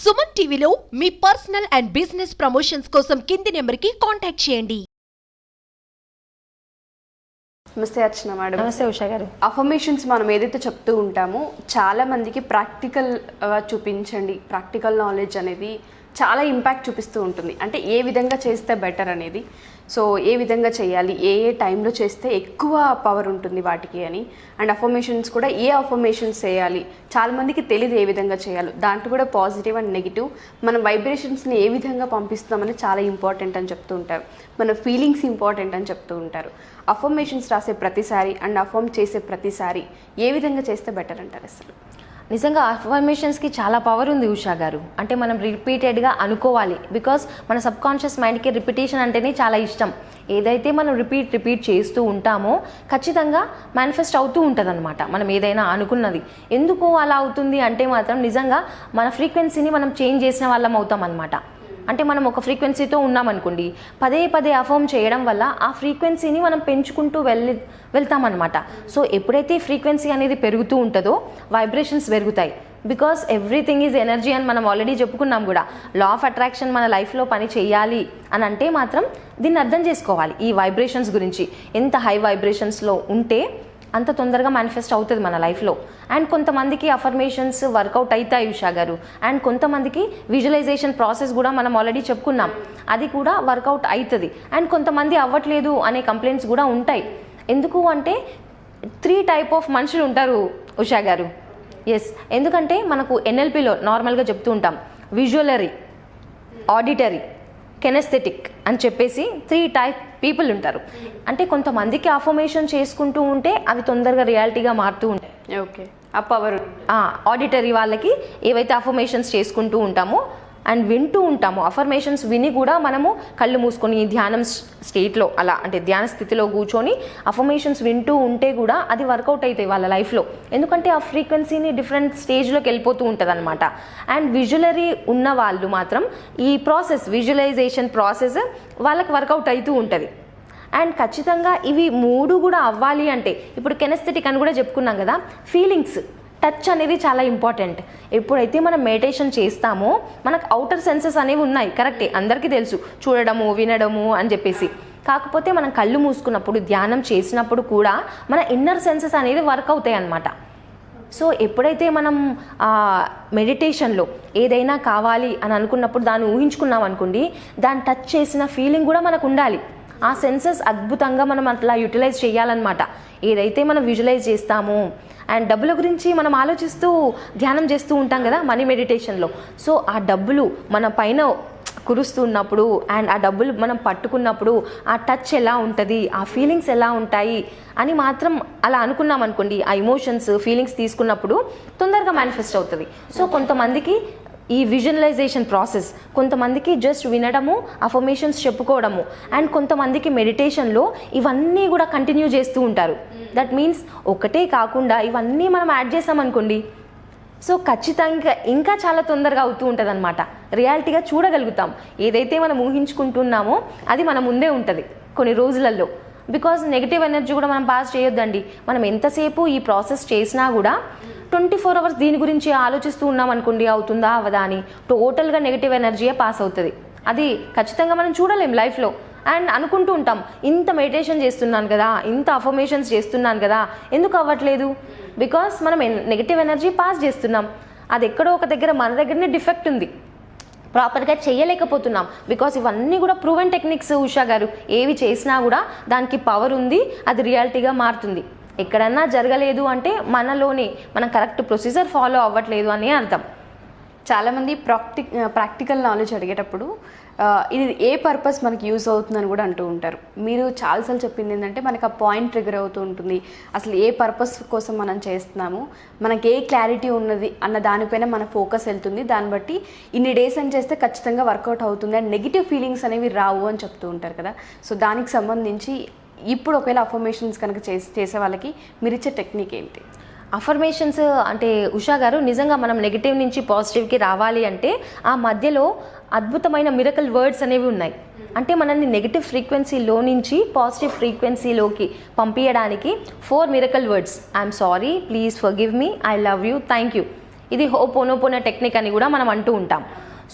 సుమన్ టీవీలో మీ personal and business promotions కోసం కింది నెంబర్కి కాంటాక్ట్ చేయండి. నమస్తే అర్చన మేడం. నమస్తే ఉషా గారు. అఫర్మేషన్స్ మనం ఏదైతే చెప్తూ ఉంటామో చాలా మందికి ప్రాక్టికల్గా చూపించండి, ప్రాక్టికల్ నాలెడ్జ్ అనేది చాలా ఇంపాక్ట్ చూపిస్తూ ఉంటుంది. అంటే ఏ విధంగా చేస్తే బెటర్ అనేది, సో ఏ విధంగా చేయాలి, ఏ టైంలో చేస్తే ఎక్కువ పవర్ ఉంటుంది వాటికి అని. అండ్ అఫర్మేషన్స్ కూడా ఏ అఫర్మేషన్స్ చేయాలి చాలామందికి తెలియదు ఏ విధంగా చేయాలో. దాంట్లో కూడా పాజిటివ్ అండ్ నెగిటివ్ మనం వైబ్రేషన్స్ని ఏ విధంగా పంపిస్తామని చాలా ఇంపార్టెంట్ అని చెప్తూ ఉంటారు. మన ఫీలింగ్స్ ఇంపార్టెంట్ అని చెప్తూ ఉంటారు. అఫర్మేషన్స్ రాసే ప్రతిసారి అండ్ అఫర్మ్ చేసే ప్రతిసారి ఏ విధంగా చేస్తే బెటర్ అంటారు అసలు? నిజంగా అఫర్మేషన్స్కి చాలా పవర్ ఉంది ఉషా గారు. అంటే మనం రిపీటెడ్గా అనుకోవాలి. బికాస్ మన సబ్ కాన్షియస్ మైండ్కి రిపిటేషన్ అంటేనే చాలా ఇష్టం. ఏదైతే మనం రిపీట్ చేస్తూ ఉంటామో ఖచ్చితంగా మేనిఫెస్ట్ అవుతూ ఉంటుంది అనమాట. మనం ఏదైనా అనుకున్నది ఎందుకు అలా అవుతుంది అంటే మాత్రం నిజంగా మన ఫ్రీక్వెన్సీని మనం చేంజ్ చేసిన వాళ్ళం అవుతాం అనమాట. అంటే మనం ఒక ఫ్రీక్వెన్సీతో ఉన్నామనుకోండి, పదే పదే అఫర్మ్ చేయడం వల్ల ఆ ఫ్రీక్వెన్సీని మనం పెంచుకుంటూ వెళ్తామన్నమాట. సో ఎప్పుడైతే ఫ్రీక్వెన్సీ అనేది పెరుగుతూ ఉంటుందో వైబ్రేషన్స్ పెరుగుతాయి. బికాస్ ఎవ్రీథింగ్ ఈజ్ ఎనర్జీ అని మనం ఆల్రెడీ చెప్పుకున్నాం కూడా. లా ఆఫ్ అట్రాక్షన్ మన లైఫ్లో పని చేయాలి అని అంటే మాత్రం దీన్ని అర్థం చేసుకోవాలి. ఈ వైబ్రేషన్స్ గురించి ఎంత హై వైబ్రేషన్స్లో ఉంటే అంత తొందరగా మేనిఫెస్ట్ అవుతుంది మన లైఫ్లో. అండ్ కొంతమందికి అఫర్మేషన్స్ వర్కౌట్ అవుతాయి ఉషా గారు. అండ్ కొంతమందికి విజువలైజేషన్ ప్రాసెస్ కూడా మనం ఆల్రెడీ చెప్పుకున్నాం, అది కూడా వర్కౌట్ అవుతుంది. అండ్ కొంతమంది అవ్వట్లేదు అనే కంప్లైంట్స్ కూడా ఉంటాయి. ఎందుకు అంటే 3 టైప్ ఆఫ్ మనుషులు ఉంటారు ఉషా గారు. ఎస్, ఎందుకంటే మనకు ఎన్ఎల్పిలో నార్మల్గా చెప్తూ ఉంటాం విజువలరీ, ఆడిటరీ, కెనెస్థెటిక్ అని చెప్పేసి 3 టైప్ పీపుల్ ఉంటారు. అంటే కొంతమందికి అఫర్మేషన్ చేసుకుంటూ ఉంటే అవి తొందరగా రియాలిటీగా మారుతూ ఉంటాయి. ఓకే, ఆ పవర్ ఆడిటరీ వాళ్ళకి ఏవైతే అఫర్మేషన్స్ చేసుకుంటూ ఉంటామో అండ్ వింటూ ఉంటామో, అఫర్మేషన్స్ విని కూడా మనము కళ్ళు మూసుకొని ధ్యానం స్టేట్లో అలా అంటే ధ్యాన స్థితిలో కూర్చొని అఫర్మేషన్స్ వింటూ ఉంటే కూడా అది వర్కౌట్ అవుతాయి వాళ్ళ లైఫ్లో. ఎందుకంటే ఆ ఫ్రీక్వెన్సీని డిఫరెంట్ స్టేజ్లోకి వెళ్ళిపోతూ ఉంటుంది అనమాట. అండ్ విజువలరీ ఉన్న వాళ్ళు మాత్రం ఈ ప్రాసెస్ విజువలైజేషన్ ప్రాసెస్ వాళ్ళకి వర్కౌట్ అవుతూ ఉంటుంది. అండ్ ఖచ్చితంగా ఇవి 3 కూడా అవ్వాలి అంటే ఇప్పుడు కెనెస్థెటిక్ అని కూడా చెప్పుకున్నాం కదా, ఫీలింగ్స్, టచ్ అనేది చాలా ఇంపార్టెంట్. ఎప్పుడైతే మనం మెడిటేషన్ చేస్తామో మనకు అవుటర్ సెన్సెస్ అనేవి ఉన్నాయి, కరెక్టే, అందరికీ తెలుసు, చూడడము, వినడము అని చెప్పేసి. కాకపోతే మనం కళ్ళు మూసుకున్నప్పుడు ధ్యానం చేసినప్పుడు కూడా మన ఇన్నర్ సెన్సెస్ అనేది వర్క్ అవుతాయి అన్నమాట. సో ఎప్పుడైతే మనం మెడిటేషన్లో ఏదైనా కావాలి అని అనుకున్నప్పుడు దాన్ని ఊహించుకున్నాం అనుకోండి, దాన్ని టచ్ చేసిన ఫీలింగ్ కూడా మనకు ఉండాలి. ఆ సెన్సెస్ అద్భుతంగా మనం అట్లా యూటిలైజ్ చేయాలన్నమాట. ఏదైతే మనం విజువలైజ్ చేస్తామో అండ్ డబ్బుల గురించి మనం ఆలోచిస్తూ ధ్యానం చేస్తూ ఉంటాం కదా మనీ మెడిటేషన్లో. సో ఆ డబ్బులు మన పైన కురుస్తున్నప్పుడు అండ్ ఆ డబ్బులు మనం పట్టుకున్నప్పుడు ఆ టచ్ ఎలా ఉంటుంది, ఆ ఫీలింగ్స్ ఎలా ఉంటాయి అని మాత్రం అలా అనుకున్నాం అనుకోండి, ఆ ఎమోషన్స్ ఫీలింగ్స్ తీసుకున్నప్పుడు తొందరగా మేనిఫెస్ట్ అవుతుంది. సో కొంతమందికి ఈ విజువలైజేషన్ ప్రాసెస్, కొంతమందికి జస్ట్ వినడము, అఫర్మేషన్స్ చెప్పుకోవడము, అండ్ కొంతమందికి మెడిటేషన్లో ఇవన్నీ కూడా కంటిన్యూ చేస్తూ ఉంటారు. దట్ మీన్స్ ఒకటే కాకుండా ఇవన్నీ మనం యాడ్ చేసామనుకోండి, సో ఖచ్చితంగా ఇంకా చాలా తొందరగా అవుతూ ఉంటుంది అనమాట. రియాలిటీగా చూడగలుగుతాం. ఏదైతే మనం ఊహించుకుంటున్నామో అది మన ముందే ఉంటుంది కొన్ని రోజులలో. బికాజ్ నెగిటివ్ ఎనర్జీ కూడా మనం పాస్ చేయొద్దండి. మనం ఎంతసేపు ఈ ప్రాసెస్ చేసినా కూడా 24 అవర్స్ దీని గురించి ఆలోచిస్తూ ఉన్నాం అనుకోండి, అవుతుందా అవదా అని, టోటల్గా నెగిటివ్ ఎనర్జీయే పాస్ అవుతుంది. అది ఖచ్చితంగా మనం చూడలేం లైఫ్లో. అండ్ అనుకుంటూ ఉంటాం, ఇంత మెడిటేషన్ చేస్తున్నాను కదా, ఇంత అఫర్మేషన్స్ చేస్తున్నాను కదా, ఎందుకు అవ్వట్లేదు? బికాస్ మనం నెగిటివ్ ఎనర్జీ పాస్ చేస్తున్నాం. అది ఎక్కడో ఒక దగ్గర మన దగ్గరనే డిఫెక్ట్ ఉంది, ప్రాపర్గా చేయలేకపోతున్నాం. బికాస్ ఇవన్నీ కూడా ప్రూవెన్ టెక్నిక్స్ ఉషా గారు. ఏవి చేసినా కూడా దానికి పవర్ ఉంది, అది రియాలిటీగా మారుతుంది. ఎక్కడన్నా జరగలేదు అంటే మనలోనే మనం కరెక్ట్ ప్రొసీజర్ ఫాలో అవ్వట్లేదు అని అర్థం. చాలామంది ప్రాక్టికల్ నాలెడ్జ్ అడిగేటప్పుడు ఇది ఏ పర్పస్ మనకి యూజ్ అవుతుందని కూడా అంటూ ఉంటారు. మీరు చాలాసార్లు చెప్పింది ఏంటంటే మనకు ఆ పాయింట్ ట్రిగర్ అవుతూ ఉంటుంది, అసలు ఏ పర్పస్ కోసం మనం చేస్తున్నాము, మనకి ఏ క్లారిటీ ఉన్నది అన్న దానిపైన మన ఫోకస్ వెళ్తుంది. దాన్ని బట్టి ఇన్ని డేస్ అని చేస్తే ఖచ్చితంగా వర్కౌట్ అవుతుంది అండ్ నెగిటివ్ ఫీలింగ్స్ అనేవి రావు అని చెప్తూ ఉంటారు కదా. సో దానికి సంబంధించి ఇప్పుడు ఒకవేళ అఫర్మేషన్స్ కనుక చేసే వాళ్ళకి మీరు ఇచ్చే టెక్నిక్ ఏంటి? అఫర్మేషన్స్ అంటే ఉషా గారు నిజంగా మనం నెగిటివ్ నుంచి పాజిటివ్కి రావాలి అంటే ఆ మధ్యలో అద్భుతమైన మిరకల్ వర్డ్స్ అనేవి ఉన్నాయి. అంటే మనల్ని నెగిటివ్ ఫ్రీక్వెన్సీలో నుంచి పాజిటివ్ ఫ్రీక్వెన్సీలోకి పంపించడానికి 4 miracle words: I'm sorry, please forgive me, I love you, thank you. ఇది హోపోనోపోనో టెక్నిక్ అని కూడా మనం అంటూ ఉంటాం.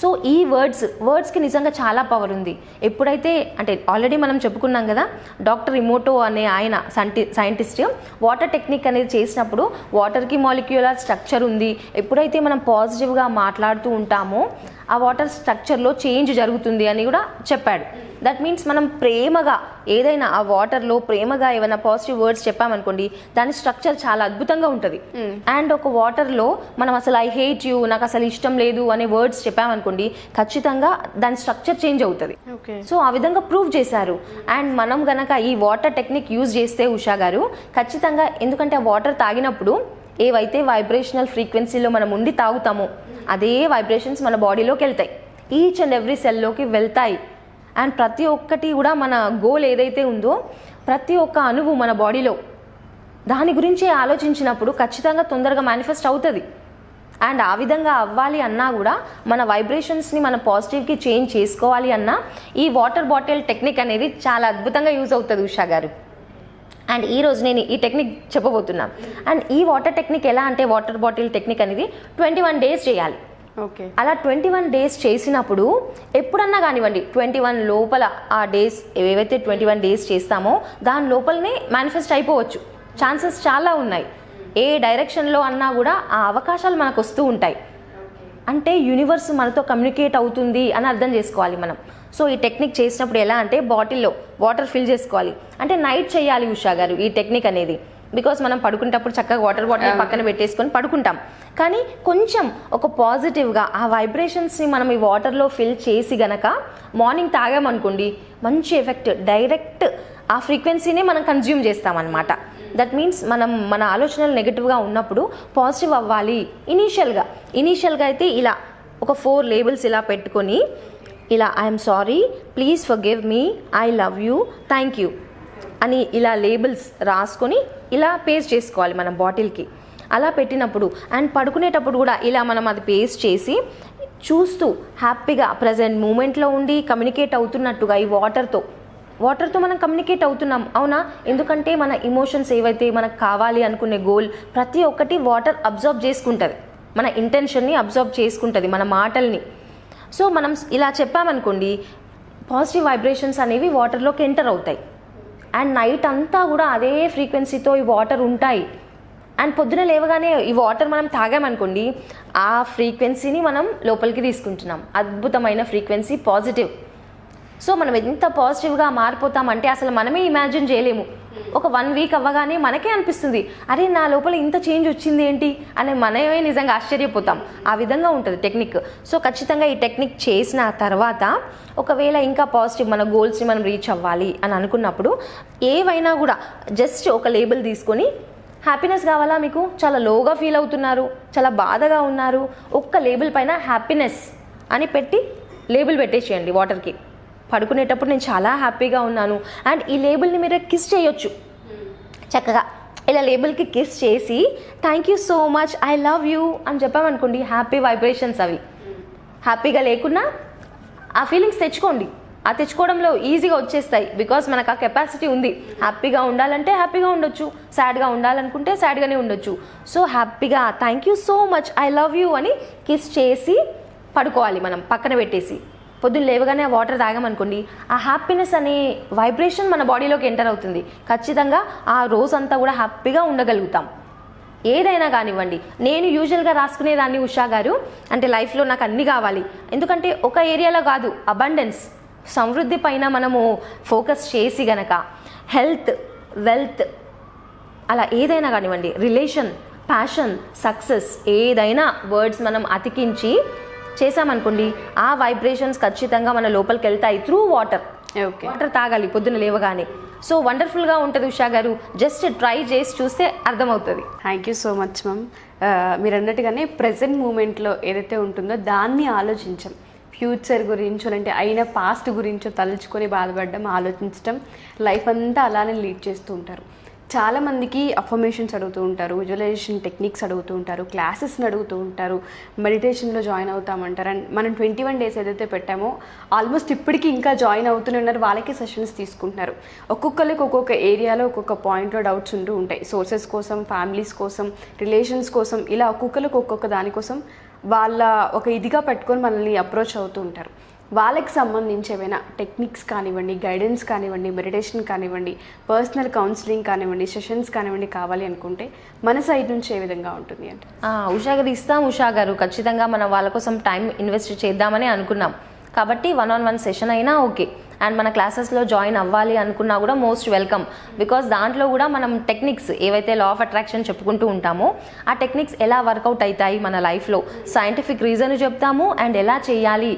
సో ఈ వర్డ్స్కి నిజంగా చాలా పవర్ ఉంది. ఎప్పుడైతే అంటే ఆల్రెడీ మనం చెప్పుకున్నాం కదా, డాక్టర్ ఇమోటో అనే ఆయన సైంటిస్ట్ వాటర్ టెక్నిక్ అనేది చేసినప్పుడు వాటర్కి మాలిక్యులర్ స్ట్రక్చర్ ఉంది. ఎప్పుడైతే మనం పాజిటివ్గా మాట్లాడుతూ ఉంటామో ఆ వాటర్ స్ట్రక్చర్లో చేంజ్ జరుగుతుంది అని కూడా చెప్పాడు. దట్ మీన్స్ మనం ప్రేమగా ఏదైనా ఆ వాటర్లో ప్రేమగా ఏమైనా పాజిటివ్ వర్డ్స్ చెప్పామనుకోండి, దాని స్ట్రక్చర్ చాలా అద్భుతంగా ఉంటుంది. అండ్ ఒక వాటర్లో మనం అసలు ఐ హేట్ యూ, నాకు అసలు ఇష్టం లేదు అనే వర్డ్స్ చెప్పామనుకోండి, ఖచ్చితంగా దాని స్ట్రక్చర్ చేంజ్ అవుతుంది. సో ఆ విధంగా ప్రూవ్ చేశారు. అండ్ మనం గనక ఈ వాటర్ టెక్నిక్ యూజ్ చేస్తే ఉషా గారు ఖచ్చితంగా, ఎందుకంటే ఆ వాటర్ తాగినప్పుడు ఏవైతే వైబ్రేషనల్ ఫ్రీక్వెన్సీలో మనం ఉండి తాగుతామో అదే వైబ్రేషన్స్ మన బాడీలోకి వెళ్తాయి, ఈచ్ అండ్ ఎవ్రీ సెల్లోకి వెళ్తాయి. అండ్ ప్రతి ఒక్కటి కూడా మన గోల్ ఏదైతే ఉందో ప్రతి ఒక్క అణువు మన బాడీలో దాని గురించి ఆలోచించినప్పుడు ఖచ్చితంగా తొందరగా మేనిఫెస్ట్ అవుతుంది. అండ్ ఆ విధంగా అవ్వాలి అన్నా కూడా మన వైబ్రేషన్స్ని మన పాజిటివ్కి చేంజ్ చేసుకోవాలి అన్నా ఈ వాటర్ బాటిల్ టెక్నిక్ అనేది చాలా అద్భుతంగా యూజ్ అవుతుంది ఉషా గారు. అండ్ ఈరోజు నేను ఈ టెక్నిక్ చెప్పబోతున్నాను. అండ్ ఈ వాటర్ టెక్నిక్ ఎలా అంటే, వాటర్ బాటిల్ టెక్నిక్ అనేది 21 days చేయాలి. ఓకే. అలా 21 days చేసినప్పుడు ఎప్పుడన్నా కానివ్వండి 21 లోపల ఆ డేస్ ఏవైతే 21 days చేస్తామో దాని లోపలనే మేనిఫెస్ట్ అయిపోవచ్చు. ఛాన్సెస్ చాలా ఉన్నాయి. ఏ డైరెక్షన్లో అన్నా కూడా ఆ అవకాశాలు మనకు వస్తూ ఉంటాయి. అంటే యూనివర్స్ మనతో కమ్యూనికేట్ అవుతుంది అని అర్థం చేసుకోవాలి మనం. సో ఈ టెక్నిక్ చేసినప్పుడు ఎలా అంటే, బాటిల్లో వాటర్ ఫిల్ చేసుకోవాలి. అంటే నైట్ చేయాలి ఉషా గారు ఈ టెక్నిక్ అనేది. బికాస్ మనం పడుకునేటప్పుడు చక్కగా వాటర్ బాటిల్ పక్కన పెట్టేసుకొని పడుకుంటాం. కానీ కొంచెం ఒక పాజిటివ్గా ఆ వైబ్రేషన్స్ని మనం ఈ వాటర్లో ఫిల్ చేసి గనక మార్నింగ్ తాగామనుకోండి, మంచి ఎఫెక్ట్, డైరెక్ట్ ఆ ఫ్రీక్వెన్సీనే మనం కన్జ్యూమ్ చేస్తామన్నమాట. దట్ మీన్స్ మనం మన ఆలోచనలు నెగిటివ్గా ఉన్నప్పుడు పాజిటివ్ అవ్వాలి. ఇనీషియల్గా అయితే ఇలా ఒక 4 labels ఇలా పెట్టుకొని, ఇలా I'm sorry, please forgive me, I love you, thank you అని ఇలా లేబుల్స్ రాసుకొని ఇలా పేస్ట్ చేసుకోవాలి మనం బాటిల్కి. అలా పెట్టినప్పుడు అండ్ పడుకునేటప్పుడు కూడా ఇలా మనం అది పేస్ట్ చేసి చూస్తూ హ్యాపీగా ప్రజెంట్ మూమెంట్లో ఉండి కమ్యూనికేట్ అవుతున్నట్టుగా ఈ వాటర్తో మనం కమ్యూనికేట్ అవుతున్నాం. అవునా? ఎందుకంటే మన ఇమోషన్స్ ఏవైతే మనకు కావాలి అనుకునే గోల్ ప్రతి ఒక్కటి వాటర్ అబ్జర్వ్ చేసుకుంటుంది, మన ఇంటెన్షన్ని అబ్జర్వ్ చేసుకుంటుంది, మన మాటల్ని. సో మనం ఇలా చెప్పామనుకోండి, పాజిటివ్ వైబ్రేషన్స్ అనేవి వాటర్లోకి ఎంటర్ అవుతాయి. అండ్ నైట్ అంతా కూడా అదే ఫ్రీక్వెన్సీతో ఈ వాటర్ ఉంటాయి. అండ్ పొద్దున లేవగానే ఈ వాటర్ మనం తాగామనుకోండి, ఆ ఫ్రీక్వెన్సీని మనం లోపలికి తీసుకుంటున్నాం. అద్భుతమైన ఫ్రీక్వెన్సీ, పాజిటివ్. సో మనం ఎంత పాజిటివ్గా మారిపోతామంటే అసలు మనమే ఇమాజిన్ చేయలేము. ఒక 1 week అవ్వగానే మనకే అనిపిస్తుంది, అరే నా లోపల ఇంత చేంజ్ వచ్చింది ఏంటి అని మనమే నిజంగా ఆశ్చర్యపోతాం. ఆ విధంగా ఉంటుంది టెక్నిక్. సో ఖచ్చితంగా ఈ టెక్నిక్ చేసిన తర్వాత ఒకవేళ ఇంకా పాజిటివ్ మన గోల్స్ని మనం రీచ్ అవ్వాలి అని అనుకున్నప్పుడు ఏవైనా కూడా జస్ట్ ఒక లేబుల్ తీసుకొని, హ్యాపీనెస్ కావాలా మీకు, చాలా లోగా ఫీల్ అవుతున్నారు, చాలా బాధగా ఉన్నారు, ఒక్క లేబుల్ పైన హ్యాపీనెస్ అని పెట్టి లేబుల్ పెట్టేసేయండి వాటర్కి. పడుకునేటప్పుడు నేను చాలా హ్యాపీగా ఉన్నాను అండ్ ఈ లేబుల్ని మీరు కిస్ చేయొచ్చు. చక్కగా ఇలా లేబుల్కి కిస్ చేసి thank you so much, I love you అని చెప్పామనుకోండి, హ్యాపీ వైబ్రేషన్స్ అవి. హ్యాపీగా లేకున్నా ఆ ఫీలింగ్స్ తెచ్చుకోండి. ఆ తెచ్చుకోవడంలో ఈజీగా వచ్చేస్తాయి. బికాస్ మనకు ఆ కెపాసిటీ ఉంది. హ్యాపీగా ఉండాలంటే హ్యాపీగా ఉండొచ్చు, సాడ్గా ఉండాలనుకుంటే సాడ్గానే ఉండొచ్చు. సో హ్యాపీగా thank you so much, I love you అని కిస్ చేసి పడుకోవాలి మనం పక్కన పెట్టేసి. పొద్దున్న లేవగానే ఆ వాటర్ తాగామనుకోండి, ఆ హ్యాపీనెస్ అనే వైబ్రేషన్ మన బాడీలోకి ఎంటర్ అవుతుంది. ఖచ్చితంగా ఆ రోజంతా కూడా హ్యాపీగా ఉండగలుగుతాం. ఏదైనా కానివ్వండి, నేను యూజువల్గా రాసుకునేదాన్ని ఉషా గారు, అంటే లైఫ్లో నాకు అన్నీ కావాలి. ఎందుకంటే ఒక ఏరియాలో కాదు, అబండెన్స్, సమృద్ధి పైన మనము ఫోకస్ చేసి గనక హెల్త్, వెల్త్, అలా ఏదైనా కానివ్వండి, రిలేషన్, ప్యాషన్, సక్సెస్, ఏదైనా వర్డ్స్ మనం అతికించి చేసామనుకోండి, ఆ వైబ్రేషన్స్ ఖచ్చితంగా మన లోపలికి వెళ్తాయి త్రూ వాటర్. వాటర్ తాగాలి పొద్దున లేవగానే. సో వండర్ఫుల్గా ఉంటుంది ఉషా గారు. జస్ట్ ట్రై చేసి చూస్తే అర్థమవుతుంది. Thank you so much ma'am. మీరు అన్నట్టుగానే ప్రజెంట్ మూమెంట్లో ఏదైతే ఉంటుందో దాన్ని ఆలోచించం. ఫ్యూచర్ గురించో అంటే అయిన పాస్ట్ గురించో తలుచుకొని బాధపడడం, ఆలోచించడం, లైఫ్ అంతా అలానే లీడ్ చేస్తూ ఉంటారు. చాలామందికి అఫర్మేషన్స్ అడుగుతూ ఉంటారు, విజువలైజేషన్ టెక్నిక్స్ అడుగుతూ ఉంటారు, క్లాసెస్ని అడుగుతూ ఉంటారు, మెడిటేషన్లో జాయిన్ అవుతామంటారు. అండ్ మనం 21 days ఏదైతే పెట్టామో ఆల్మోస్ట్ ఇప్పటికీ ఇంకా జాయిన్ అవుతూనే ఉన్నారు, వాళ్ళకే సెషన్స్ తీసుకుంటున్నారు. ఒక్కొక్కరికి ఒక్కొక్క ఏరియాలో ఒక్కొక్క పాయింట్లో డౌట్స్ ఉంటూ ఉంటాయి. సోర్సెస్ కోసం, ఫ్యామిలీస్ కోసం, రిలేషన్స్ కోసం, ఇలా ఒక్కొక్కరికి ఒక్కొక్క దానికోసం వాళ్ళ ఒక ఇదిగా పెట్టుకొని మనల్ని అప్రోచ్ అవుతూ ఉంటారు. వాళ్ళకి సంబంధించి ఏమైనా టెక్నిక్స్ కానివ్వండి, గైడెన్స్ కానివ్వండి, మెడిటేషన్ కానివ్వండి, పర్సనల్ కౌన్సిలింగ్ కానివ్వండి, సెషన్స్ కానివ్వండి కావాలి అనుకుంటే మన సైడ్ నుంచి ఏ విధంగా ఉంటుంది అంటే? ఉషా గారు ఇస్తాం. ఉషా గారు ఖచ్చితంగా మనం వాళ్ళ కోసం టైం ఇన్వెస్ట్ చేద్దామని అనుకున్నాం కాబట్టి 1-on-1 సెషన్ అయినా ఓకే. అండ్ మన క్లాసెస్లో జాయిన్ అవ్వాలి అనుకున్నా కూడా మోస్ట్ వెల్కమ్. బికాస్ దాంట్లో కూడా మనం టెక్నిక్స్ ఏవైతే లా ఆఫ్ అట్రాక్షన్ చెప్పుకుంటూ ఉంటామో ఆ టెక్నిక్స్ ఎలా వర్కౌట్ అవుతాయి మన లైఫ్లో, సైంటిఫిక్ రీజన్ చెప్తాము. అండ్ ఎలా చేయాలి,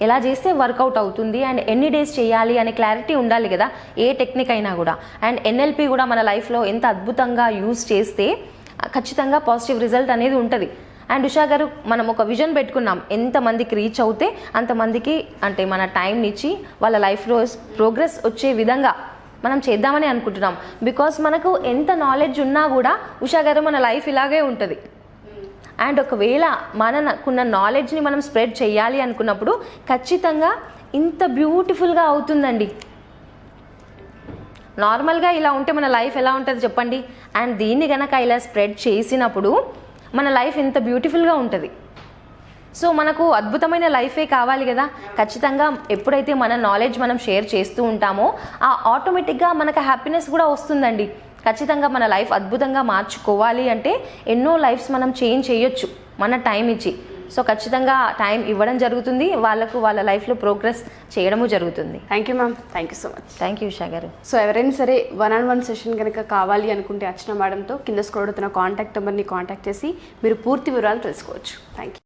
ఎలా చేస్తే వర్కౌట్ అవుతుంది, అండ్ ఎన్ని డేస్ చేయాలి అనే క్లారిటీ ఉండాలి కదా ఏ టెక్నిక్ అయినా కూడా. అండ్ ఎన్ఎల్పి కూడా మన లైఫ్లో ఎంత అద్భుతంగా యూజ్ చేస్తే ఖచ్చితంగా పాజిటివ్ రిజల్ట్ అనేది ఉంటుంది. అండ్ ఉషా గారు మనం ఒక విజన్ పెట్టుకున్నాం, ఎంతమందికి రీచ్ అవుతే అంతమందికి అంటే మన టైం ఇచ్చి వాళ్ళ లైఫ్లో ప్రోగ్రెస్ వచ్చే విధంగా మనం చేద్దామని అనుకుంటున్నాం. బికాస్ మనకు ఎంత నాలెడ్జ్ ఉన్నా కూడా ఉషా గారు మన లైఫ్ ఇలాగే ఉంటుంది. అండ్ ఒకవేళ మనకున్న నాలెడ్జ్ని మనం స్ప్రెడ్ చేయాలి అనుకున్నప్పుడు ఖచ్చితంగా ఇంత బ్యూటిఫుల్గా అవుతుందండి. నార్మల్గా ఇలా ఉంటే మన లైఫ్ ఎలా ఉంటుంది చెప్పండి. అండ్ దీన్ని కనుక ఇలా స్ప్రెడ్ చేసినప్పుడు మన లైఫ్ ఇంత బ్యూటిఫుల్గా ఉంటుంది. సో మనకు అద్భుతమైన లైఫే కావాలి కదా. ఖచ్చితంగా ఎప్పుడైతే మన నాలెడ్జ్ మనం షేర్ చేస్తూ ఉంటామో ఆ ఆటోమేటిక్గా మనకు హ్యాపీనెస్ కూడా వస్తుందండి. ఖచ్చితంగా మన లైఫ్ అద్భుతంగా మార్చుకోవాలి అంటే ఎన్నో లైఫ్స్ మనం చేంజ్ చేయొచ్చు మన టైం ఇచ్చి. సో ఖచ్చితంగా టైం ఇవ్వడం జరుగుతుంది, వాళ్ళకు వాళ్ళ లైఫ్లో ప్రోగ్రెస్ చేయడము జరుగుతుంది. Thank you ma'am, thank you so much. Thank you Usha గారు. సో ఎవరైనా సరే 1-on-1 సెషన్ కనుక కావాలి అనుకుంటే అర్చన మేడంతో కింద స్క్రోల్ అవుతున్న కాంటాక్ట్ నెంబర్ని కాంటాక్ట్ చేసి మీరు పూర్తి వివరాలు తెలుసుకోవచ్చు. Thank you.